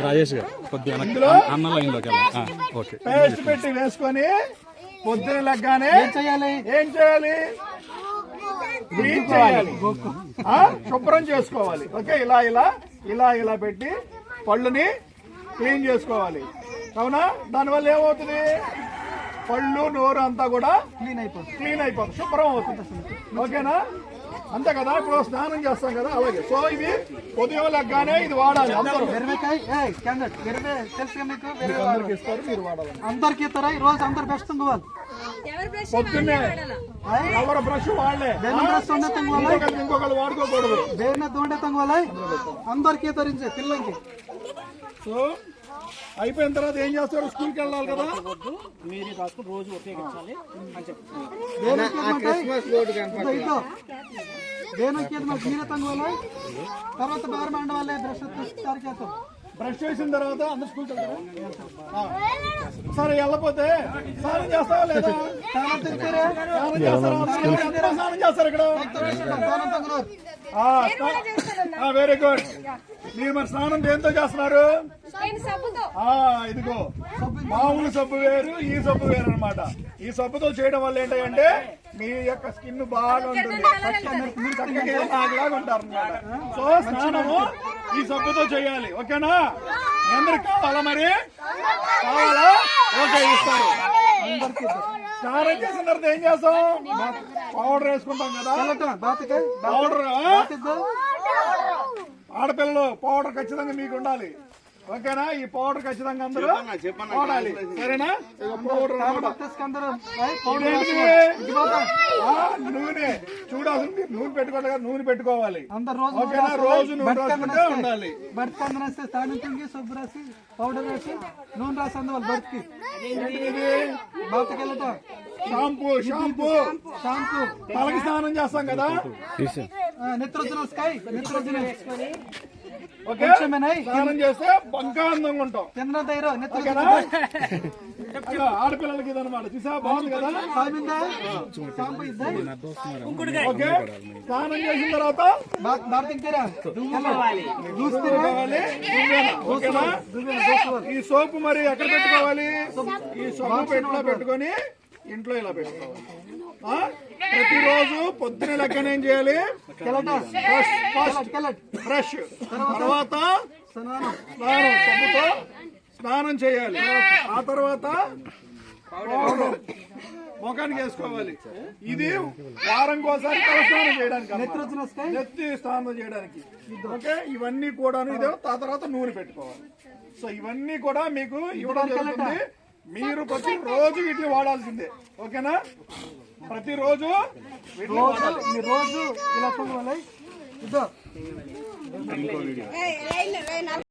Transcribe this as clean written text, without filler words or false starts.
రాజేష్ గారు కొద్దిగా అన్న లైన్ లోకి ఓకే. పేస్ట్ పెట్టి వేసుకొని పొద్దున లెగ్గానే ఏం చేయాలి క్లీన్ చేయాలి, శుభ్రం చేసుకోవాలి. ఓకే, ఇలా పెట్టి పళ్ళుని క్లీన్ చేసుకోవాలి. అవునా? దానివల్ల ఏమవుతుంది? పళ్ళు నోరు అంతా కూడా క్లీన్ అయిపోతుంది, శుభ్రం అవుతుంది. ఓకేనా? అంతే కదా. ఇప్పుడు స్నానం చేస్తాం కదా, అలాగే. సో ఇది ఉదయం లెగ్గానే ఇది వాడాలి. అందరూ ఇస్తారు, మీరు వాడాలి. అందరికి ఇస్తారా? ఈ రోజు అందరు బ్రష్ తంగువాలి. పొద్దున్నే ఎవరు బ్రష్ వాడలే, ఇంకొకరు వాడుకోకూడదు. ಬೇರ್ನ ದೋಂಡೆ ತಂಗೋಲೈ అందరికి తరించే పిల్లలకి. సో అయిపోయిన తర్వాత ఏం చేస్తారు? స్కూల్కి వెళ్ళాలి కదా, మీరు రాసుకుని రోజు ఉపయోగించాలి అని చెప్తారు. తర్వాత బార్ మండ వాళ్ళే బ్రష్ చేస్తాం. బ్రష్ చేసిన తర్వాత అందరు స్కూల్కి వెళ్తారు. సరే, వెళ్ళపోతే స్నానం చేస్తావా లేదా? స్నానం చేస్తారు ఇక్కడ. Very good. మీరు మరి స్నానం దేంతో చేస్తున్నారు? ఇదిగో మామూలు సబ్బు వేరు, ఈ సబ్బు వేరు అనమాట. ఈ సబ్బుతో చేయడం వల్ల ఏంటంటే మీ యొక్క స్కిన్ బాగా ఉంటుంది, చక్కగా ఉంటారు అనమాట. సో స్నానము ఈ సబ్బుతో చేయాలి. ఓకేనా? మీ అందరికి కావాలా? మరి కావాలా? ఓకే, ఇస్తారు. స్నానం చేసిన తర్వాత ఏం చేస్తాం? పౌడర్ వేసుకుంటాం కదా. పౌడర్ ఆడపిల్లలు పౌడర్ ఖచ్చితంగా మీకు ఉండాలి. ఓకేనా? ఈ పౌడర్ ఖచ్చితంగా అందరూ వాడాలి. సరేనా? పౌడర్ నూనె చూడాల్సింది. నూనె పెట్టుకోవాలి, నూనె పెట్టుకోవాలి. ఓకేనా? రోజు నూనె రాసుకుంటే ఉండాలి. స్నానం చేసి సబ్బు రాసి పౌడర్ వేసి నూనె రాసి అందువల్ల బతికి షాంపూ తలకి స్నానం చేస్తాం కదా. ఓకే, స్నానం చేస్తే బంకా అందంగా ఉంటాం. ఆడపిల్లలకి ఇదనమాట. చూసా, బాగుంది కదా. ఓకే, స్నానం చేసిన తర్వాత ఈ సోపు మరి ఎక్కడ పెట్టుకోవాలి? ఈ సోపు పెట్టుకొని ఇంట్లో ఇలా పెట్టుకోవాలి. ప్రతిరోజు పొద్దున లెక్కన ఏం చేయాలి? బ్రష్, తర్వాత సబ్బుతో స్నానం చేయాలి. ఆ తర్వాత ముఖానికి వేసుకోవాలి. ఇది వారంకోసారి తలస్నానం చేయడానికి, నెత్తి స్నానం చేయడానికి. ఓకే, ఇవన్నీ కూడా ఇదే. ఆ తర్వాత నూనె పెట్టుకోవాలి. సో ఇవన్నీ కూడా మీకు ఇవ్వడం జరుగుతుంది. మీరు ప్రతిరోజు వీటిని వాడాల్సిందే. ఓకేనా? ప్రతిరోజు రోజు ఇలా